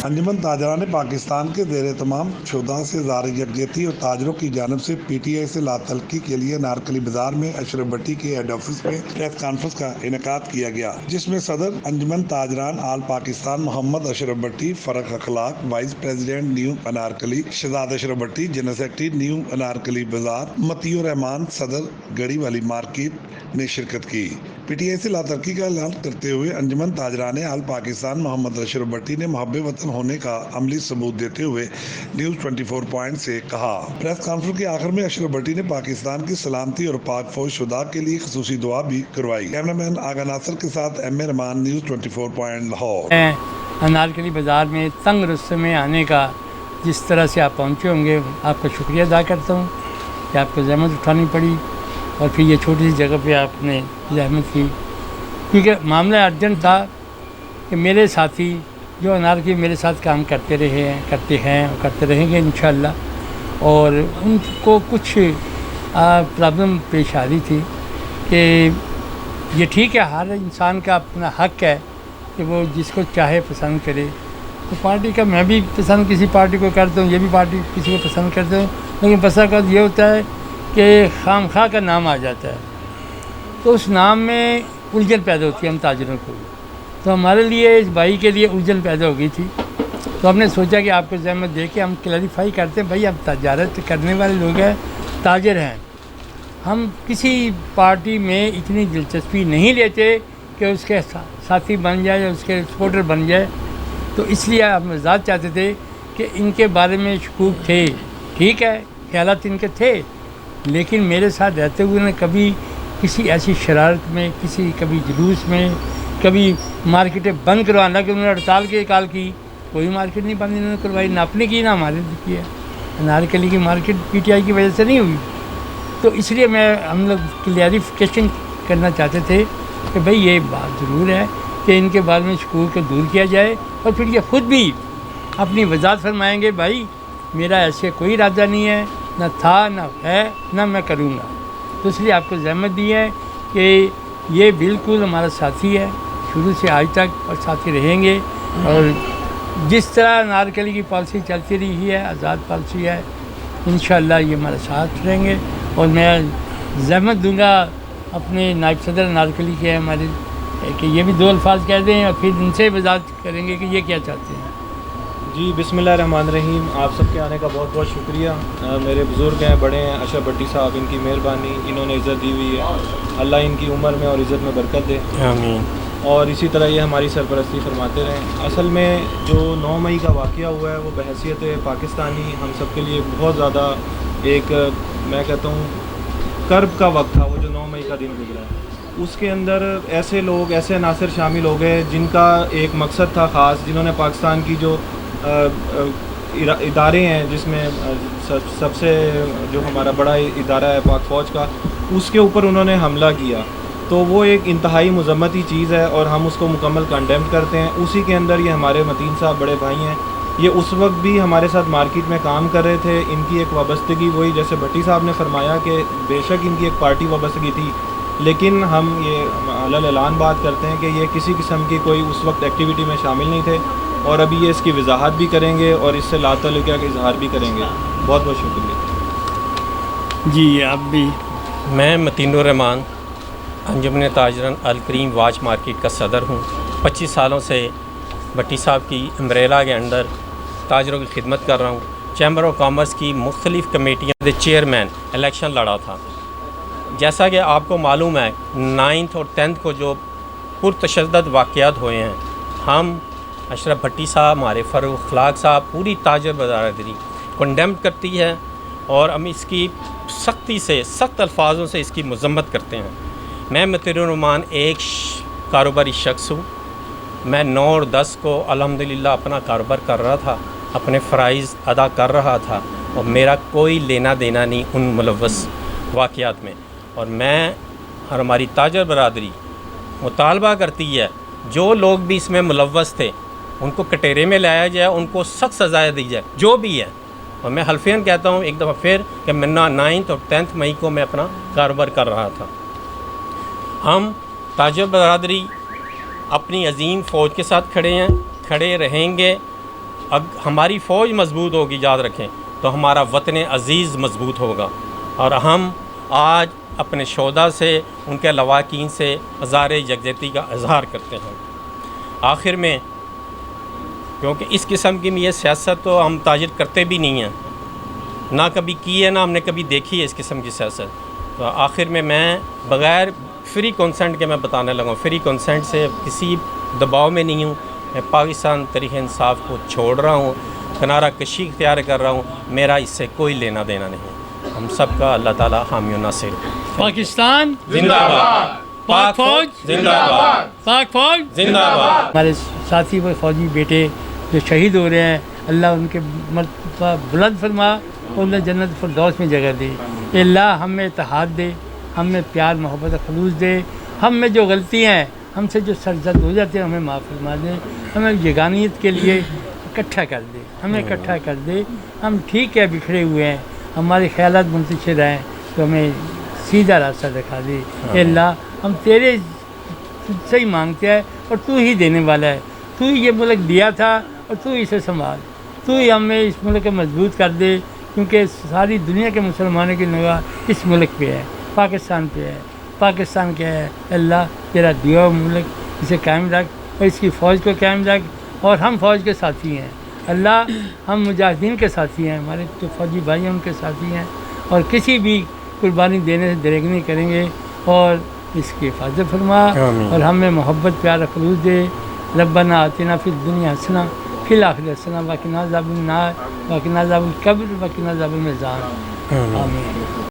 अंजुमन ताजरा ने पाकिस्तान के ज़ेर तमाम शुदा से ज़ार यकजहती और ताजरों की जानिब से PTI से लातलकी के लिए नारकली बाजार में अशरफ भट्टी के हेड ऑफिस में प्रेस कॉन्फ्रेंस का इनेकाद किया गया, जिसमें सदर अंजुमन ताजरान आल Pakistan Mohammad Ashraf Bhatti, Farak Akhlaq, vice president new Anarkali Shahzad Ashraf Bhatti, general secretary new Anarkali Bazaar Matiur Rahman सदर गड़ी वाली मार्केट ने शिरकत की। PTI से लातलकी का ऐलान करते हुए अंजुमन ताजरा ने आल पाकिस्तान मोहम्मद अशरफ भट्टी ने मुहब्बे वतन होने का अमली सबूत देते हुए न्यूज़ 24 पॉइंट से कहा। प्रेस कॉन्फ्रेंस के आखिर में अशरफ भट्टी ने पाकिस्तान की सलामती और पाक फौज शुदा के लिए खसूसी दुआ भी करवाई। कैमरामैन आगा नासिर के साथ MA Rahman, news 24 point Lahore. Anarkali बाज़ार में तंग रस्ते में आने का जिस तरह से आप पहुँचे होंगे, आपका शुक्रिया अदा करता हूँ कि आपको ज़हमत उठानी पड़ी और फिर ये छोटी सी जगह पे आपने ज़हमत की, क्योंकि मामला अर्जेंट था कि मेरे साथी जो अनारकली मेरे साथ काम करते रहे हैं, करते हैं और करते रहेंगे इंशाअल्लाह, और उनको कुछ प्रॉब्लम पेश आ रही थी कि ये ठीक है, हर इंसान का अपना हक़ है कि वो जिसको चाहे पसंद करे। तो पार्टी का मैं भी पसंद किसी पार्टी को करता हूँ, ये भी पार्टी किसी को पसंद करते हूँ, लेकिन बस का ये होता है कि खामखा का नाम आ जाता है तो उस नाम में उलझन पैदा होती है हम ताजरों को। तो हमारे लिए, इस भाई के लिए उलझन पैदा हो गई थी, तो हमने सोचा कि आपको ज़हमत दे के हम क्लैरिफाई करते हैं, भाई हम तजारत करने वाले लोग हैं, ताजर हैं, हम किसी पार्टी में इतनी दिलचस्पी नहीं लेते कि उसके साथी बन जाए या उसके सपोर्टर बन जाए। तो इसलिए हम मज़ाक चाहते थे कि इनके बारे में शकूक थे, ठीक है, ख्यालात इनके थे, लेकिन मेरे साथ रहते हुए उन्होंने कभी किसी ऐसी शरारत में, कभी जुलूस में, कभी मार्केटें बंद करवाना कि उन्होंने हड़ताल की कॉल की, कोई मार्केट नहीं बंद इन्होंने करवाई, ना अपने की ना हमारे की है। अनारकली की मार्केट PTI की वजह से नहीं हुई। तो इसलिए हम लोग क्लैरिफिकेशन करना चाहते थे कि भाई ये बात ज़रूर है कि इनके बारे में शकूक को दूर किया जाए, और फिर ये ख़ुद भी अपनी वजाहत फरमाएँगे, भाई मेरा ऐसे कोई इरादा नहीं है, ना था, ना है, ना मैं करूँगा। तो इसलिए आपको ज़हमत दी है कि ये बिल्कुल हमारा साथी है शुरू से आज तक, और साथी रहेंगे। और जिस तरह अनारकली की पॉलिसी चलती रही है, आज़ाद पॉलिसी है, इंशाअल्लाह ये हमारे साथ रहेंगे। और मैं ज़हमत दूंगा अपने नायब सदर अनारकली के हमारे कि ये भी दो अल्फाज कह दें और फिर इनसे वजाहत करेंगे कि ये क्या चाहते हैं। जी, बिस्मिल्लाहिर्रहमानिर्रहीम। आप सबके आने का बहुत बहुत शुक्रिया। मेरे बुज़ुर्ग हैं, बड़े हैं अशरफ भट्टी साहब, इनकी मेहरबानी, इन्होंने इज़्ज़त दी हुई है, अल्लाह इनकी उम्र में और इज़्ज़त में बरकत दे, आमीन। और इसी तरह ये हमारी सरपरस्ती फरमाते रहें। असल में जो 9 मई का वाक़या हुआ है वो बहैसियत पाकिस्तानी हम सब के लिए बहुत ज़्यादा एक, मैं कहता हूँ, कर्ब का वक्त था। वो जो 9 मई का दिन गुजरा है, उसके अंदर ऐसे लोग, ऐसे अनासर शामिल हो गए जिनका एक मकसद था ख़ास, जिन्होंने पाकिस्तान की जो इदारे हैं, जिसमें सबसे जो हमारा बड़ा इदारा है पाक फ़ौज का, उसके ऊपर उन्होंने हमला किया। तो वो एक इंतहाई मज़म्मती चीज़ है और हम उसको मुकम्मल कंडेम करते हैं। उसी के अंदर ये हमारे मतीन साहब बड़े भाई हैं, ये उस वक्त भी हमारे साथ मार्केट में काम कर रहे थे। इनकी एक वाबस्तगी, वही जैसे भट्टी साहब ने फरमाया कि बेशक इनकी एक पार्टी वाबस्तगी थी, लेकिन हम ये अलल ऐलान बात करते हैं कि ये किसी किस्म की कोई उस वक्त एक्टिविटी में शामिल नहीं थे, और अभी ये इसकी वजाहत भी करेंगे और इससे लातल्लुक़िया का इजहार भी करेंगे। बहुत बहुत शुक्रिया। जी, आप भी। मैं मतीनुर रहमान, अंजुमन ताजरन अल करीम वाच मार्केट का सदर हूँ। 25 सालों से भट्टी साहब की अम्ब्रेला के अंडर ताजरों की खिदमत कर रहा हूँ। चैम्बर ऑफ कॉमर्स की मुख्तलिफ़ कमेटियाँ चेयरमैन इलेक्शन लड़ा था। जैसा कि आपको मालूम है, 9th और 10th को जो पुरतशद्दद वाक़यात हुए हैं, हम अशरफ भट्टी साहब, हमारे फ़ारूक अखलाक साहब, पूरी ताजर बरादरी कंडेम करती है और हम इसकी सख्ती से, सख्त अल्फाजों से इसकी मज़म्मत करते हैं। मैं मतीनुर रहमान एक कारोबारी शख्स हूँ। मैं 9 और 10 को अल्हम्दुलिल्लाह अपना कारोबार कर रहा था, अपने फ़राइज़ अदा कर रहा था, और मेरा कोई लेना देना नहीं उन मुलव्वस वाक़यात में। और मैं और हमारी ताजर बरादरी मुतालबा करती है, जो लोग भी इसमें मुलव्वस थे उनको कटेरे में लाया जाए, उनको सख्त सज़ाएँ दी जाए, जो भी है। और मैं हल्फियन कहता हूँ एक दफ़ा फिर कि मैं 9th और 10th मई को मैं अपना कारोबार कर रहा था। हम تاجر برادری اپنی عظیم فوج کے ساتھ کھڑے ہیں، کھڑے رہیں گے. اب ہماری فوج مضبوط ہوگی، یاد رکھیں، تو ہمارا وطن عزیز مضبوط ہوگا. اور ہم آج اپنے شہداء سے، ان کے لواحقین سے اظہار یکجہتی کا اظہار کرتے ہیں. آخر میں کیونکہ اس قسم کی یہ سیاست تو ہم تاجر کرتے بھی نہیں ہیں، نہ کبھی کی ہے، نہ ہم نے کبھی دیکھی ہے اس قسم کی سیاست. تو آخر میں بغیر فری کنسنٹ کے میں بتانے لگا ہوں، فری کنسنٹ سے کسی دباؤ میں نہیں ہوں. میں پاکستان تحریک انصاف کو چھوڑ رہا ہوں، کنارہ کشی اختیار کر رہا ہوں. میرا اس سے کوئی لینا دینا نہیں. ہم سب کا اللہ تعالیٰ حامی و ناصر. پاکستان زندہ باد، پاک فوج زندہ باد، پاک فوج زندہ باد. ہمارے ساتھی وہ فوجی بیٹے جو شہید ہو رہے ہیں، اللہ ان کے مرتبہ بلند فرما اور انہیں جنت فردوس میں جگہ دے. اے اللہ ہم میں اتحاد دے، ہم میں پیار محبت و خلوص دے. ہم میں جو غلطیاں ہیں، ہم سے جو سرزد ہو جاتے ہیں، ہمیں معاف فرما دے. ہمیں یگانیت کے لیے اکٹھا کر دے، ہمیں اکٹھا کر دے. ہم ٹھیک ہے بکھرے ہوئے ہیں، ہمارے خیالات منتشر ہیں، تو ہمیں سیدھا راستہ دکھا دے. اے اللہ ہم تیرے سے ہی مانگتے ہیں اور تو ہی دینے والا ہے. تو ہی یہ ملک دیا تھا اور تو ہی اسے سنبھال. تو ہی ہمیں اس ملک کو مضبوط کر دے، کیونکہ ساری دنیا کے مسلمانوں کی نگاہ اس ملک پہ ہے، پاکستان پہ ہے. پاکستان کیا ہے؟ اللہ تیرا دیا ہوا ملک، اسے قائم رکھ اور اس کی فوج کو قائم رکھ. اور ہم فوج کے ساتھی ہیں اللہ، ہم مجاہدین کے ساتھی ہیں، ہمارے جو فوجی بھائی ہیں ان کے ساتھی ہیں، اور کسی بھی قربانی دینے سے دریغ نہیں کریں گے. اور اس کی حفاظت فرما اور ہمیں محبت پیار خلوص دے. ربنا آتنا فی الدنیا حسنہ فی الآخرۃ حسنہ وقنا عذاب النار وقنا عذاب القبر وقنا عذاب المیزان. آمین.